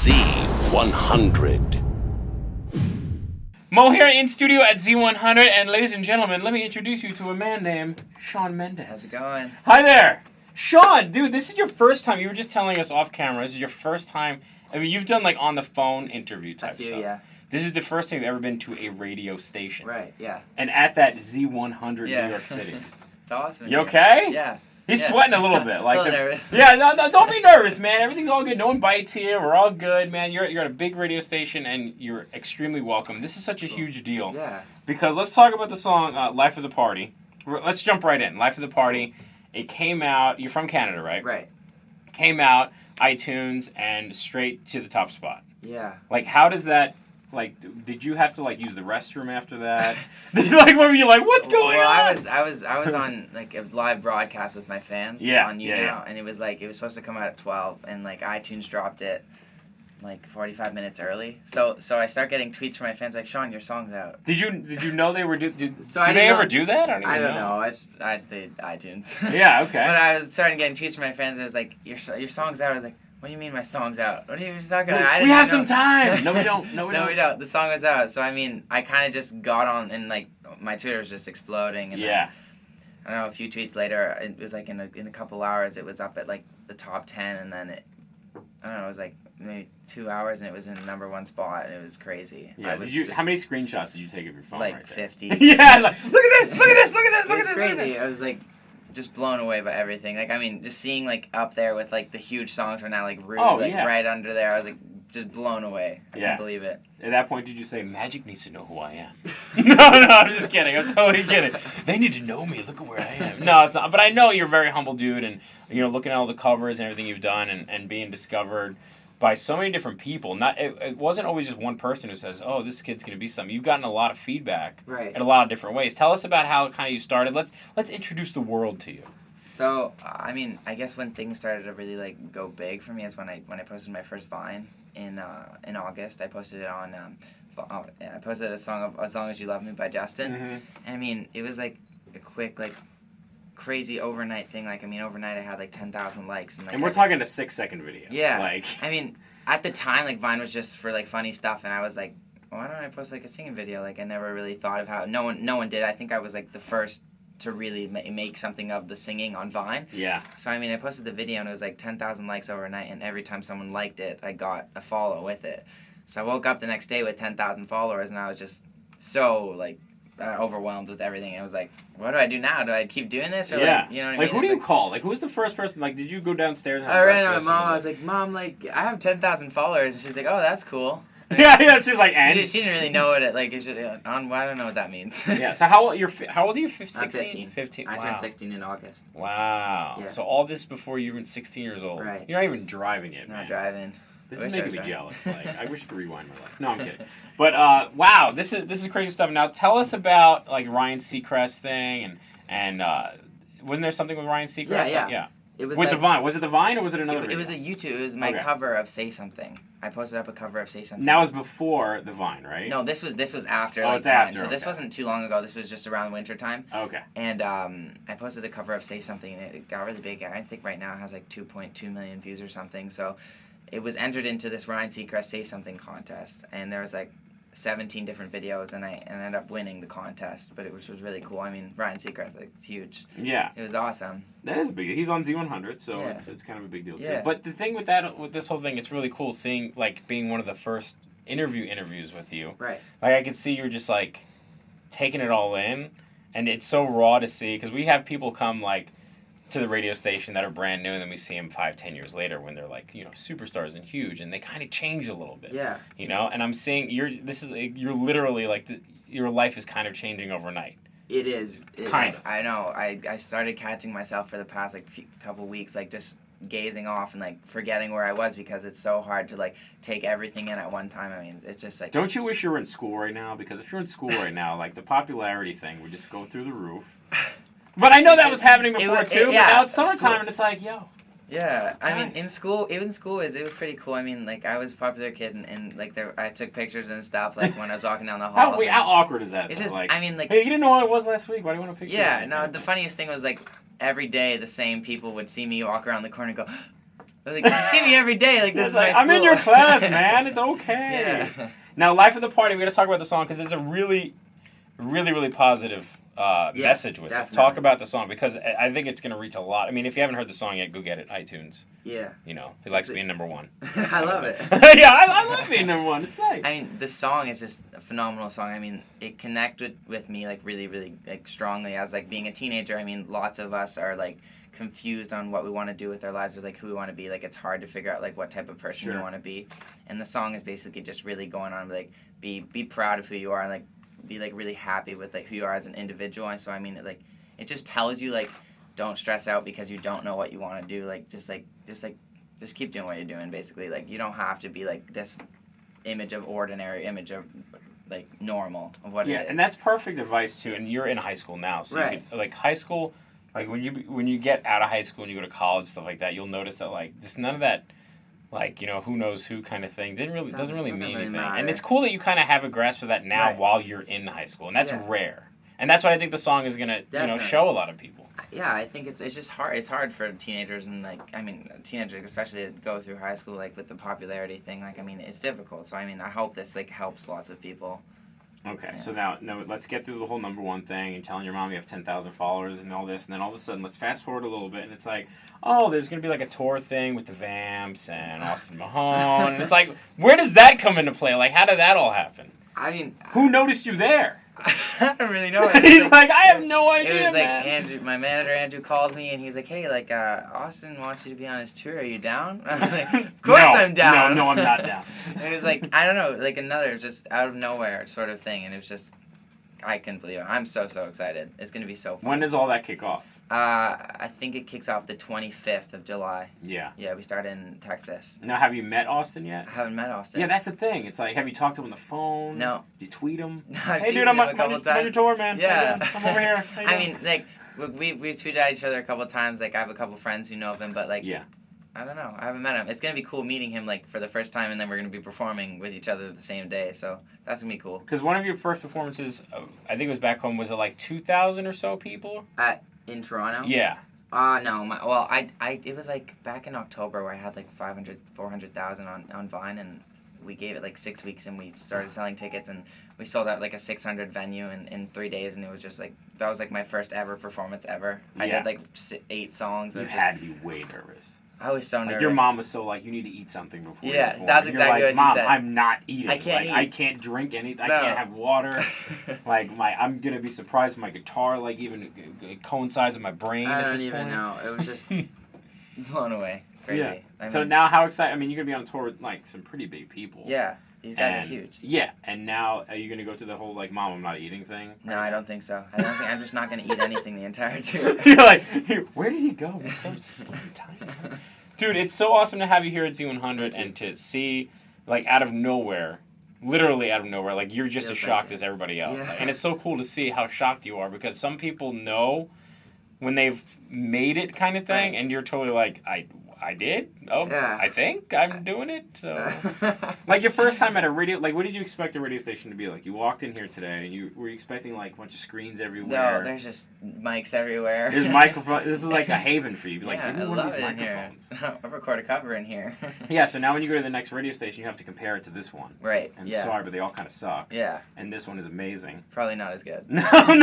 Z100. Mo here in studio at Z100, and ladies and gentlemen, let me introduce you to a man named Shawn Mendes. How's it going? Hi there! Shawn, dude, this is your first time. You were just telling us off camera. This is your first time. I mean, you've done like on the phone interview type stuff. Yeah. This is the first time you've ever been to a radio station. Right, yeah. And at that Z100 New York City. It's awesome. You okay? Yeah. He's sweating a little bit. Like a little nervous. Yeah, no, don't be nervous, man. Everything's all good. No one bites here. We're all good, man. You're at a big radio station, and you're extremely welcome. This is such a huge deal. Yeah. Because let's talk about the song Life of the Party. Let's jump right in. Life of the Party. It came out. You're from Canada, right? Right. Came out, iTunes, and straight to the top spot. Yeah. Like, how does that... Like, did you have to like use the restroom after that? Like, what were you like? What's going on? I was on like a live broadcast with my fans. On You Now, and it was supposed to come out at 12, and like iTunes dropped it like 45 minutes early. So I start getting tweets from my fans like, Shawn, your song's out. Did you know they were did they ever do that? I don't know. I did iTunes. Yeah, okay. But I was starting getting tweets from my fans, and it was like, your song's out. I was like, what do you mean my song's out? What are you talking about? We have some time. No, we don't. No, we don't. The song was out. So, I mean, I kind of just got on, and, like, my Twitter was just exploding. And then, I don't know, a few tweets later, it was, like, in a couple hours, it was up at, like, the top 10. And then, I don't know, it was, like, maybe 2 hours, and it was in the number 1 spot. And it was crazy. Yeah, how many screenshots did you take of your phone? Like, 50. Yeah, like, look at this, look at this, look at this, look at this. It was crazy. I was, like... just blown away by everything. Like, I mean, just seeing, like, up there with, like, the huge songs are now, like, really, right under there. I was, like, just blown away. I can't believe it. At that point, did you say, Magic needs to know who I am? No, I'm just kidding. I'm totally kidding. They need to know me. Look at where I am. No, it's not. But I know you're a very humble dude, and, you know, looking at all the covers and everything you've done and being discovered by so many different people. It wasn't always just one person who says, oh, this kid's going to be something. You've gotten a lot of feedback in a lot of different ways. Tell us about how kind of you started. Let's introduce the world to you. So, I mean, I guess when things started to really, like, go big for me is when I posted my first Vine in August. I posted it on, I posted a song of As Long As You Love Me by Justin. Mm-hmm. And, I mean, it was, like, a quick, like, crazy overnight thing. Like, I mean, overnight I had, like, 10,000 likes. And we're talking a 6-second video. Yeah. Like, I mean, at the time, like, Vine was just for, like, funny stuff. And I was like, why don't I post, like, a singing video? Like, I never really thought of how... No one did. I think I was, like, the first... to really make something of the singing on Vine. Yeah. So, I mean, I posted the video, and it was like 10,000 likes overnight, and every time someone liked it, I got a follow with it. So I woke up the next day with 10,000 followers, and I was just so, like, overwhelmed with everything. I was like, what do I do now? Do I keep doing this? Or, like, you know what I mean? Like, who do you call? Like, who was the first person? Like, did you go downstairs and have I ran to my breakfast? mom. I was like, Mom, like, I have 10,000 followers. And she's like, oh, that's cool. Yeah, she's like, and? She didn't really know what it, like, I don't know what that means. Yeah, so how old are you? 16? I'm 15. 15. I Wow. turned 16 in August. Wow. Yeah. So all this before you were 16 years old. Right. You're not even driving yet, man. Not driving. This is making me jealous. Like, I wish I could rewind my life. No, I'm kidding. But wow, this is crazy stuff. Now tell us about like Ryan Seacrest thing and wasn't there something with Ryan Seacrest? Yeah. It was with like, the Vine. Was it the Vine or was it another video? It was a YouTube. It was my cover of Say Something. I posted up a cover of Say Something. That was before the Vine, right? No, this was after. Oh, like, it's after. So this wasn't too long ago. This was just around winter time. Okay. And I posted a cover of Say Something, and it got really big. I think right now it has like 2.2 million views or something. So it was entered into this Ryan Seacrest Say Something contest, and there was like 17 different videos, and I ended up winning the contest, which was really cool. I mean, Ryan Seacrest, like, it's huge. Yeah. It was awesome. That is a big deal. He's on Z100, so it's kind of a big deal too. But the thing with this whole thing, it's really cool seeing, like, being one of the first interviews with you. Right. Like, I could see you're just, like, taking it all in, and it's so raw to see, because we have people come, like, to the radio station that are brand new, and then we see them 5-10 years later when they're like, you know, superstars and huge, and they kind of change a little bit. Yeah. You know, and I'm seeing you're literally like your life is kind of changing overnight. It is. Kind of. I know. I started catching myself for the past like couple weeks, like just gazing off and like forgetting where I was because it's so hard to like take everything in at one time. I mean, it's just like. Don't you wish you were in school right now? Because if you're in school right now, like the popularity thing would just go through the roof. But I know that was happening before too. But now it's summertime and it's like, yo. Yeah, I mean, in school, it was pretty cool. I mean, like, I was a popular kid, and like, I took pictures and stuff, like, when I was walking down the hall. How awkward is that? It's just, like, I mean, like... Hey, you didn't know who I was last week? Why do you want a picture? Yeah, no, the funniest thing was, like, every day the same people would see me walk around the corner and go, Like, you see me every day. Like, this is my school. I'm in your class, man. It's okay. Yeah. Now, Life of the Party, we got to talk about the song because it's a really, really, really positive message with definitely. it. Talk about the song because I think it's going to reach a lot. I mean, if you haven't heard the song yet, go get it. iTunes. Yeah. You know, he likes being number one. I love it. Yeah, I love being number one. It's nice. I mean, the song is just a phenomenal song. I mean, it connected with me, like, really, really, like, strongly as, like, being a teenager. I mean, lots of us are, like, confused on what we want to do with our lives or, like, who we want to be. Like, it's hard to figure out, like, what type of person you want to be. And the song is basically just really going on, like, be proud of who you are and, like, be, like, really happy with, like, who you are as an individual. And so, I mean, it just tells you, like, don't stress out because you don't know what you want to do. Like, just keep doing what you're doing, basically. Like, you don't have to be, like, this image of like, normal of what it is. Yeah, and that's perfect advice, too. And you're in high school now. So right. you could, like, high school, like, when you get out of high school and you go to college, stuff like that, you'll notice that, like, just none of that, like, you know, who knows who kind of thing doesn't really mean anything. Matter. And it's cool that you kind of have a grasp of that now while you're in high school. And that's rare. And that's what I think the song is going to, you know, show a lot of people. Yeah, I think it's just hard. It's hard for teenagers and, like, I mean, teenagers especially to go through high school, like, with the popularity thing. Like, I mean, it's difficult. So, I mean, I hope this, like, helps lots of people. Okay, Yeah. so now let's get through the whole number one thing and telling your mom you have 10,000 followers and all this, and then all of a sudden, let's fast forward a little bit, and it's like, oh, there's going to be, like, a tour thing with the Vamps and Austin Mahone, and it's like, where does that come into play? Like, how did that all happen? I mean... Who noticed you there? I don't really know. He's like, I have no idea, It was like, man. Andrew, my manager, Andrew, calls me, and he's like, hey, like, Austin wants you to be on his tour. Are you down? I was like, of course I'm down. No, I'm not down. And it was like, I don't know, like another just out of nowhere sort of thing, and it was just, I couldn't believe it. I'm so excited. It's going to be so fun. When does all that kick off? I think it kicks off the 25th of July. Yeah. Yeah, we start in Texas. Now, have you met Austin yet? I haven't met Austin. Yeah, that's the thing. It's like, have you talked to him on the phone? No. Did you tweet him? I've hey, dude, tweeted I'm him a couple on times. your tour, man. Yeah. I'm over here. I mean, like, we've tweeted at each other a couple times. Like, I have a couple friends who know of him, but, like, yeah. I don't know. I haven't met him. It's going to be cool meeting him, like, for the first time, and then we're going to be performing with each other the same day, so that's going to be cool. Because one of your first performances, I think it was back home, was it like 2,000 or so people? In Toronto? Yeah. No. It was, like, back in October where I had, like, 400,000 on Vine, and we gave it, like, 6 weeks, and we started selling tickets, and we sold out, like, a 600 venue in 3 days, and it was just, like, that was, like, my first ever performance ever. Yeah. I did, like, 8 songs. You had to be way nervous. I was so nervous. Like, your mom was so like, you need to eat something before you perform. That's exactly like, what she Mom, said. I'm not eating. I can't eat. I can't drink anything. No. I can't have water. Like, I'm going to be surprised my guitar, like, even it coincides with my brain at this point. I don't even know. It was just blown away. Crazy. Yeah. I mean, So now how excited, I mean, you're going to be on tour with, like, some pretty big people. Yeah. These guys are huge. Yeah. And now, are you going to go through the whole, like, Mom, I'm not eating thing? No, I don't think so. I'm just not going to eat anything the entire tour. You're like, where did he go? He's so skinny tiny. Dude, it's so awesome to have you here at Z100 and to see, like, out of nowhere, literally out of nowhere, like, you're just as shocked as everybody else. Yeah. Like, and it's so cool to see how shocked you are because some people know when they've made it kind of thing, and you're totally like, I did? Oh, Yeah. I think I'm doing it. So, like, your first time at a radio, like, what did you expect a radio station to be like? You walked in here today, and were you expecting, like, a bunch of screens everywhere? No, there's just mics everywhere. There's microphones. This is like a haven for you. Be like, yeah, give me I one of love these it in microphones. here. I record a cover in here. Yeah, so now when you go to the next radio station, you have to compare it to this one. Right, And yeah. sorry, but they all kind of suck. Yeah, And this one is amazing. probably not as good. No, and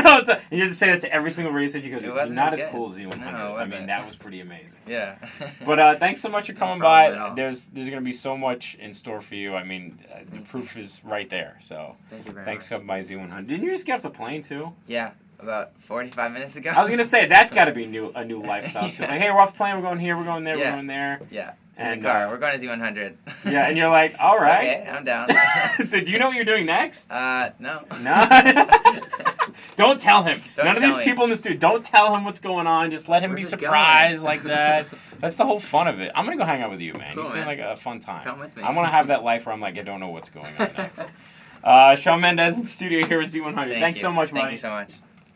you have to say that to every single radio station because It it's wasn't not as as good. cool as Z100. No, it I wasn't. mean, that was pretty amazing. Yeah. But thanks so much for coming problem at by. all. There's going to be so much in store for you. I mean, the proof is right there. So Thank you very thanks much. for coming by Z100. Didn't you just get off the plane too? Yeah, about 45 minutes ago. I was gonna say that's got to be a new lifestyle too. Yeah. Like, hey, we're off the plane. We're going here. We're going there. Yeah. We're going there. Yeah. And In the car. We're going to Z100. yeah, and you're like, all right. Okay, I'm down. Do you know what you're doing next? No. No. Don't tell him. Don't None of tell these me. people in the studio. Don't tell him what's going on. Just let him We're be just surprised going. like that. That's the whole fun of it. I'm gonna go hang out with you, man. Cool, You seem man. like a fun time. Come with me. I want to have that life where I'm like, I don't know what's going on next. Shawn Mendes in the studio here at Z100. Thanks you. so much, buddy. Thank you so much.